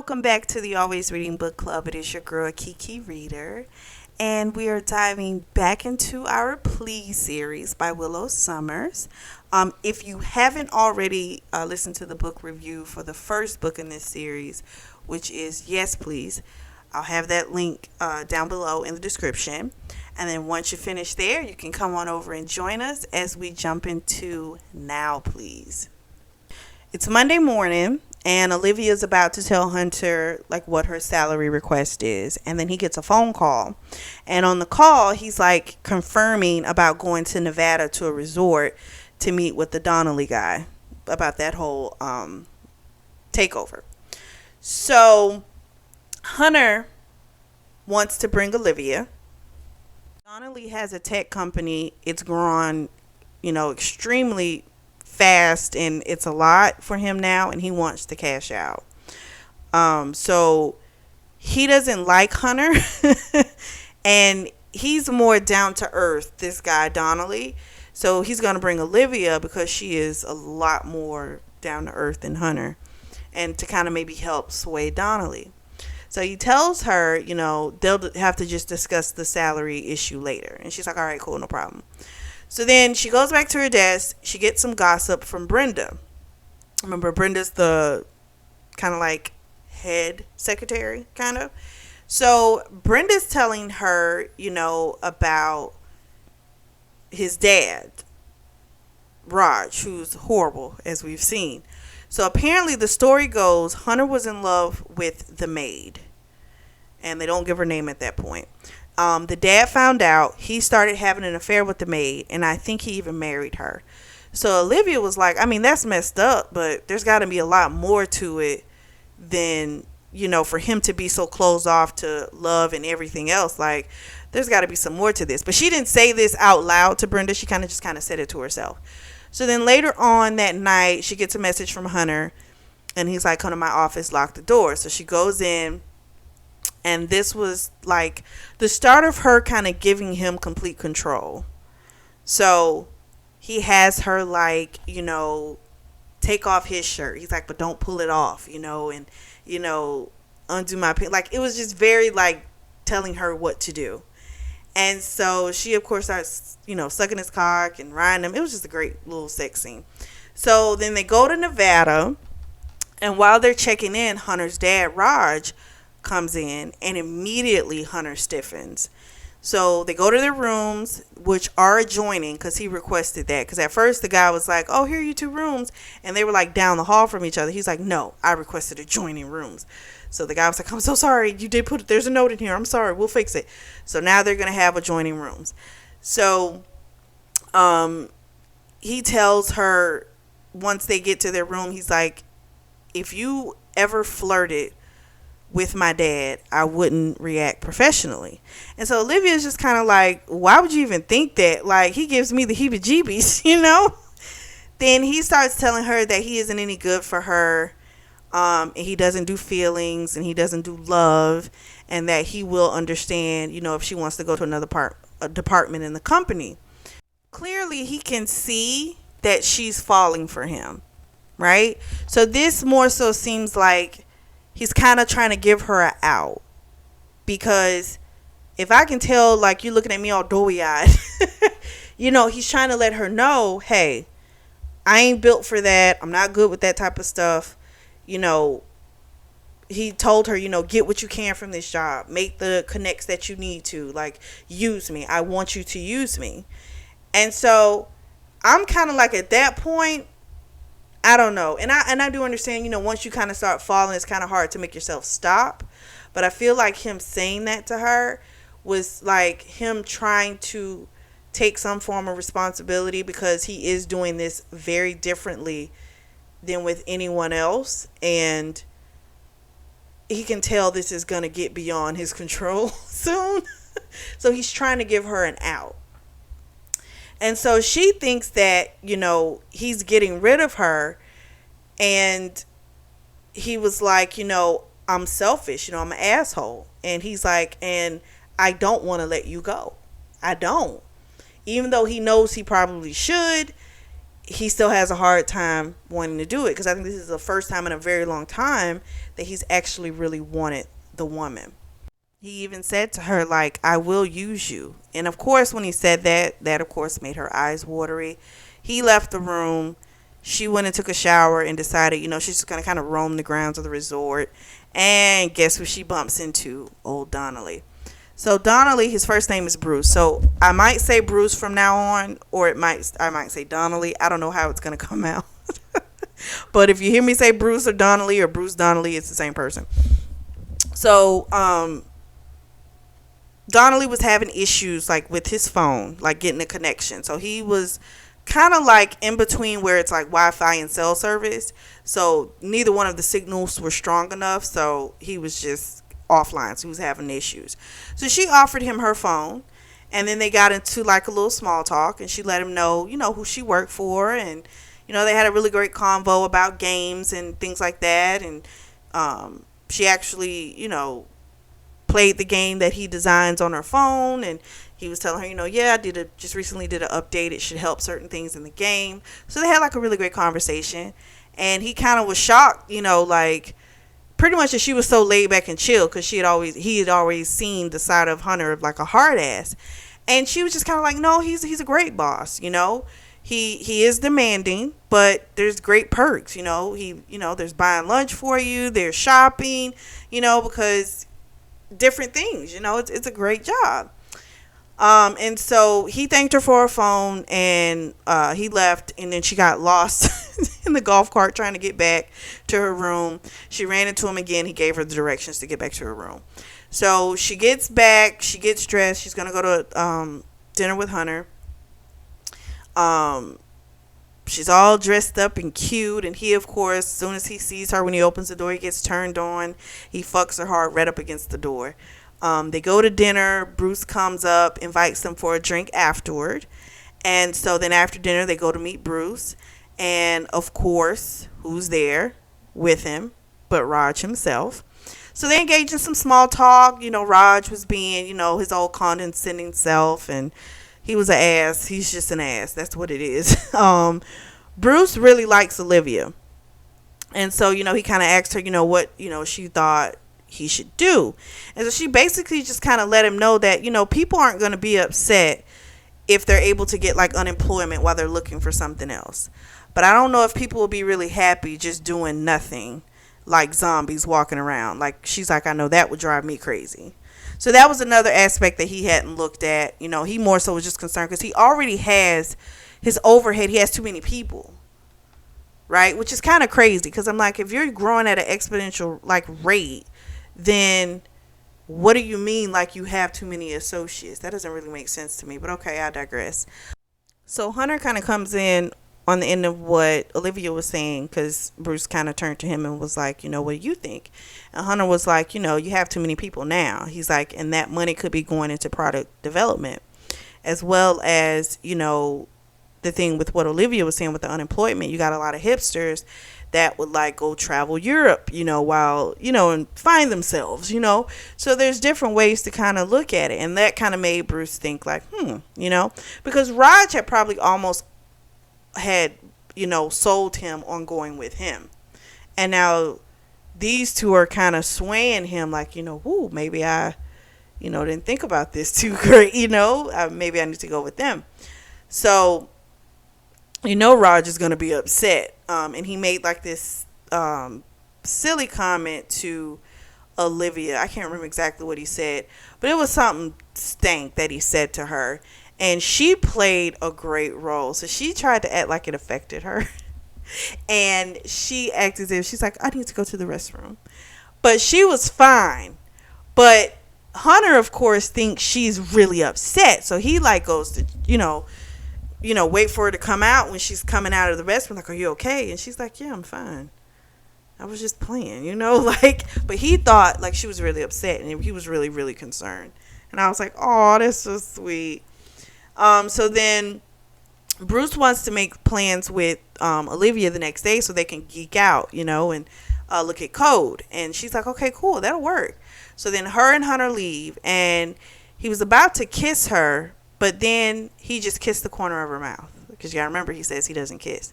Welcome back to the Always Reading Book Club. It is your girl Kiki Reader, and we are diving back into our Please series by Willow Summers. If you haven't already listened to the book review for the first book in this series, which is Yes Please, I'll have that link down below in the description. And then once you finish there, you can come on over and join us as we jump into Now Please. It's Monday morning, and Olivia's about to tell Hunter like what her salary request is, and then he gets a phone call, and on the call he's like confirming about going to Nevada to a resort to meet with the Donnelly guy about that whole takeover. So Hunter wants to bring Olivia. Donnelly has a tech company. It's grown, extremely fast, and it's a lot for him now, and he wants to cash out. So he doesn't like Hunter and he's more down to earth, this guy Donnelly. So he's going to bring Olivia because she is a lot more down to earth than Hunter, and to kind of maybe help sway Donnelly. So he tells her, they'll have to just discuss the salary issue later. And she's like, all right, cool, no problem. So then she goes back to her desk. She gets some gossip from Brenda. Remember, Brenda's the kind of like head secretary, kind of. So Brenda's telling her, about his dad, Raj, who's horrible, as we've seen. So apparently the story goes Hunter was in love with the maid, and they don't give her name at that point. The dad found out. He started having an affair with the maid, and I think he even married her. So Olivia was like, that's messed up, but there's got to be a lot more to it than, for him to be so closed off to love and everything else. Like, there's got to be some more to this. But she didn't say this out loud to Brenda. She kind of said it to herself. So then later on that night, she gets a message from Hunter, and he's like, come to my office, lock the door. So she goes in. And this was like the start of her kind of giving him complete control. So he has her like, take off his shirt. He's like, but don't pull it off, and, undo my pants. Like, it was just very like telling her what to do. And so she, of course, starts, sucking his cock and riding him. It was just a great little sex scene. So then they go to Nevada. And while they're checking in, Hunter's dad, Raj, comes in, and immediately Hunter stiffens. So they go to their rooms, which are adjoining, because he requested that. Because at first the guy was like, oh, here are your two rooms, and they were like down the hall from each other. He's like, no, I requested adjoining rooms. So the guy was like, I'm so sorry, you did put it, there's a note in here, I'm sorry, we'll fix it. So now they're gonna have adjoining rooms. So he tells her, once they get to their room, he's like, if you ever flirted with my dad, I wouldn't react professionally. And so Olivia's just kind of like, why would you even think that? Like, he gives me the heebie-jeebies, Then he starts telling her that he isn't any good for her, and he doesn't do feelings, and he doesn't do love, and that he will understand, if she wants to go to another department in the company. Clearly, he can see that she's falling for him, right? So this more so seems like he's kind of trying to give her an out, because if I can tell, like, you're looking at me all doughy-eyed, he's trying to let her know, hey, I ain't built for that. I'm not good with that type of stuff. He told her, get what you can from this job. Make the connects that you need to. Like, use me. I want you to use me. And so I'm kind of like, at that point, I don't know. And I do understand, once you kind of start falling, it's kind of hard to make yourself stop. But I feel like him saying that to her was like him trying to take some form of responsibility, because he is doing this very differently than with anyone else. And he can tell this is going to get beyond his control soon. So he's trying to give her an out. And so she thinks that, he's getting rid of her. And he was like, I'm selfish, I'm an asshole. And he's like, and I don't want to let you go. I don't. Even though he knows he probably should, he still has a hard time wanting to do it, because I think this is the first time in a very long time that he's actually really wanted the woman. He even said to her, like, I will use you. And of course, when he said that, that of course made her eyes watery. He left the room. She went and took a shower and decided, she's just going to kind of roam the grounds of the resort. And guess who she bumps into? Old Donnelly. So Donnelly, his first name is Bruce. So I might say Bruce from now on, or I might say Donnelly. I don't know how it's going to come out. But if you hear me say Bruce or Donnelly or Bruce Donnelly, it's the same person. So, Donnelly was having issues like with his phone, like getting a connection. So he was kind of like in between where it's like Wi-Fi and cell service. So neither one of the signals were strong enough. So he was just offline. So he was having issues. So she offered him her phone, and then they got into like a little small talk, and she let him know, who she worked for, and they had a really great convo about games and things like that. And she actually, played the game that he designs on her phone, and he was telling her, yeah, just recently did an update, it should help certain things in the game. So they had like a really great conversation, and he kind of was shocked, like pretty much that she was so laid back and chill, because he had always seen the side of Hunter of like a hard ass, and she was just kind of like, no, he's a great boss, he is demanding, but there's great perks, there's buying lunch for you, there's shopping, because different things, it's a great job. And so he thanked her for her phone, and he left, and then she got lost in the golf cart trying to get back to her room. She ran into him again. He gave her the directions to get back to her room. So she gets back, she gets dressed, she's gonna go to dinner with Hunter. She's all dressed up and cute, and he, of course, as soon as he sees her, when he opens the door, he gets turned on. He fucks her hard right up against the door. They go to dinner. Bruce comes up, invites them for a drink afterward. And so then after dinner, they go to meet Bruce. And, of course, who's there with him but Raj himself? So they engage in some small talk. Raj was being, his old condescending self, and he was an ass. He's just an ass. That's what it is. Bruce really likes Olivia. And so, he kind of asked her, what, she thought he should do. And so she basically just kind of let him know that, people aren't going to be upset if they're able to get like unemployment while they're looking for something else. But I don't know if people will be really happy just doing nothing, like zombies walking around. Like, she's like, I know that would drive me crazy. So that was another aspect that he hadn't looked at. He more so was just concerned because he already has his overhead. He has too many people, right? Which is kind of crazy, because I'm like, if you're growing at an exponential like rate, then what do you mean like you have too many associates? That doesn't really make sense to me, but okay, I digress. So Hunter kind of comes in on the end of what Olivia was saying, because Bruce kind of turned to him and was like, what do you think? And Hunter was like, you have too many people now. He's like, and that money could be going into product development, as well as, the thing with what Olivia was saying with the unemployment. You got a lot of hipsters that would like go travel Europe, while, and find themselves, So there's different ways to kind of look at it. And that kind of made Bruce think like, because Raj had probably almost had, sold him on going with him. And now these two are kind of swaying him like, whoo, maybe I, didn't think about this too great, maybe I need to go with them. So, Raj is going to be upset. And he made like this silly comment to Olivia. I can't remember exactly what he said, but it was something stank that he said to her. And she played a great role. So she tried to act like it affected her. And she acted as if she's like, I need to go to the restroom. But she was fine. But Hunter, of course, thinks she's really upset. So he like goes to, wait for her to come out when she's coming out of the restroom. Like, are you okay? And she's like, yeah, I'm fine. I was just playing, but he thought like she was really upset, and he was really, really concerned. And I was like, oh, that's so sweet. So then Bruce wants to make plans with Olivia the next day so they can geek out, and look at code. And she's like, okay, cool, that'll work. So then her and Hunter leave, and he was about to kiss her, but then he just kissed the corner of her mouth. because you gotta remember he says he doesn't kiss.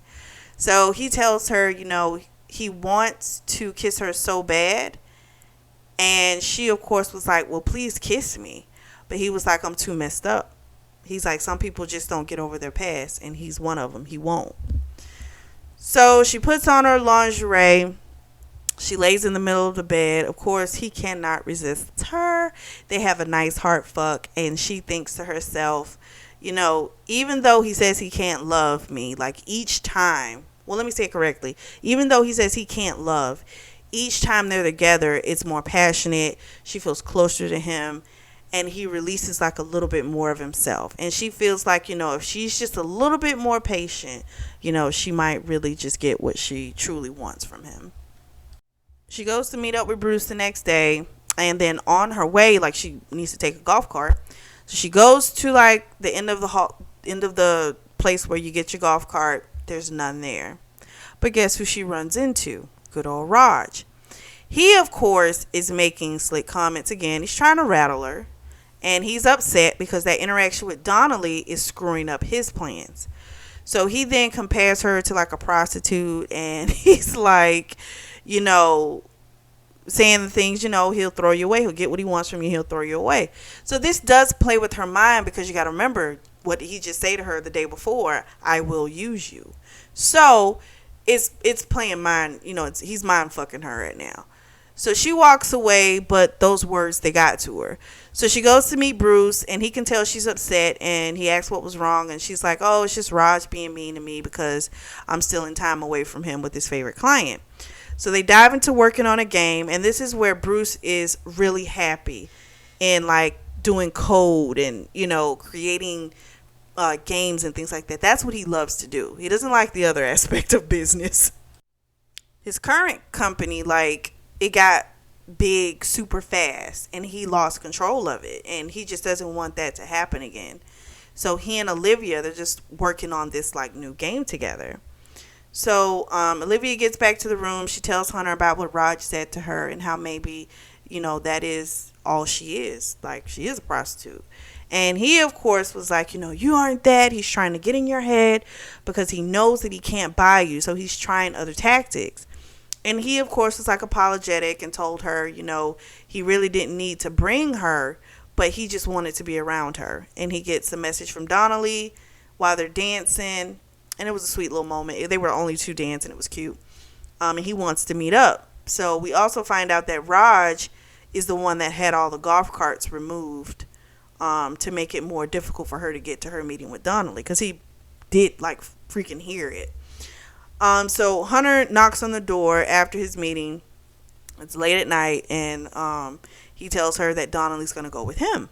So he tells her, he wants to kiss her so bad, and she of course was like, well, please kiss me. But he was like, I'm too messed up. He's like, some people just don't get over their past, and he's one of them. He won't. So she puts on her lingerie. She lays in the middle of the bed. Of course, he cannot resist her. They have a nice heart fuck, and she thinks to herself, even though he says he can't love me, like each time, well, let me say it correctly. Even though he says he can't love, each time they're together, it's more passionate. She feels closer to him, and he releases like a little bit more of himself. And she feels like, if she's just a little bit more patient, she might really just get what she truly wants from him. She goes to meet up with Bruce the next day, and then on her way, like, she needs to take a golf cart. So she goes to like the end of the place where you get your golf cart. There's none there. But guess who she runs into? Good old Raj. He, of course, is making slick comments again. He's trying to rattle her, and he's upset because that interaction with Donnelly is screwing up his plans. So he then compares her to like a prostitute, and he's like, saying the things, he'll throw you away. He'll get what he wants from you. He'll throw you away. So this does play with her mind, because you got to remember, what did he just say to her the day before? I will use you. So it's playing mind, he's mind fucking her right now. So she walks away, but those words, they got to her. So she goes to meet Bruce, and he can tell she's upset, and he asks what was wrong, and she's like, oh, it's just Raj being mean to me because I'm still in time away from him with his favorite client. So they dive into working on a game, and this is where Bruce is really happy in like doing code and, creating games and things like that. That's what he loves to do. He doesn't like the other aspect of business. His current company, like, it got big super fast, and he lost control of it, and he just doesn't want that to happen again. So he and Olivia, they're just working on this like new game together. So Olivia gets back to the room. She tells Hunter about what Raj said to her, and how maybe, that is all she is. Like, she is a prostitute. And he, of course, was like, you aren't that. He's trying to get in your head because he knows that he can't buy you. So he's trying other tactics. And he, of course, was like apologetic and told her, he really didn't need to bring her, but he just wanted to be around her. And he gets a message from Donnelly while they're dancing. And it was a sweet little moment. They were only two dancing. It was cute. And he wants to meet up. So we also find out that Raj is the one that had all the golf carts removed to make it more difficult for her to get to her meeting with Donnelly, because he did like freaking hear it. So Hunter knocks on the door after his meeting. It's late at night, and he tells her that Donnelly's going to go with him.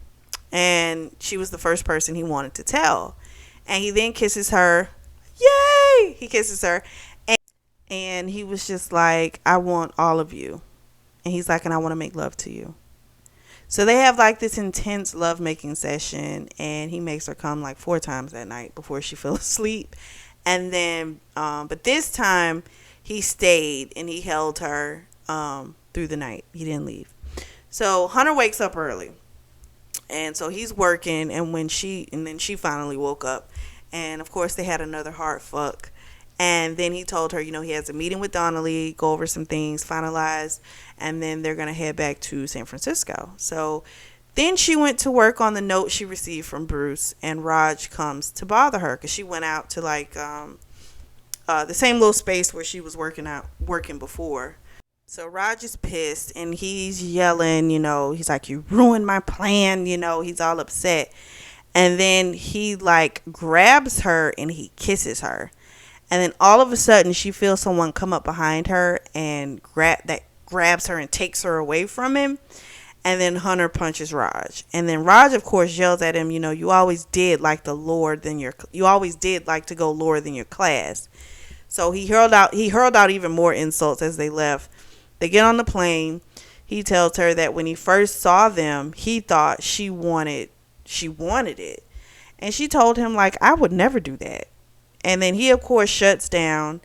And she was the first person he wanted to tell. And he then kisses her. Yay! He kisses her. And he was just like, I want all of you. And he's like, and I want to make love to you. So they have like this intense love making session, and he makes her come like 4 times that night before she fell asleep. And then, but this time he stayed and he held her through the night. He didn't leave. So Hunter wakes up early, and so he's working. And then she finally woke up, and of course they had another hard fuck. And then he told her, he has a meeting with Donnelly, go over some things, finalize, and then they're going to head back to San Francisco. So then she went to work on the note she received from Bruce, and Raj comes to bother her because she went out to like the same little space where she was working before. So Raj is pissed, and he's yelling, he's like, you ruined my plan, he's all upset. And then he like grabs her and he kisses her. And then all of a sudden she feels someone come up behind her and grabs her and takes her away from him. And then Hunter punches Raj. And then Raj, of course, yells at him, you always did like to go lower than your class. So he hurled out even more insults as they left. They get on the plane. He tells her that when he first saw them, he thought she wanted it. And she told him, like, I would never do that. And then he, of course, shuts down,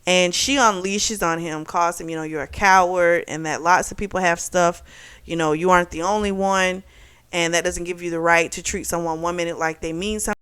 and she unleashes on him, calls him, you're a coward, and that lots of people have stuff, you aren't the only one, and that doesn't give you the right to treat someone 1 minute like they mean something.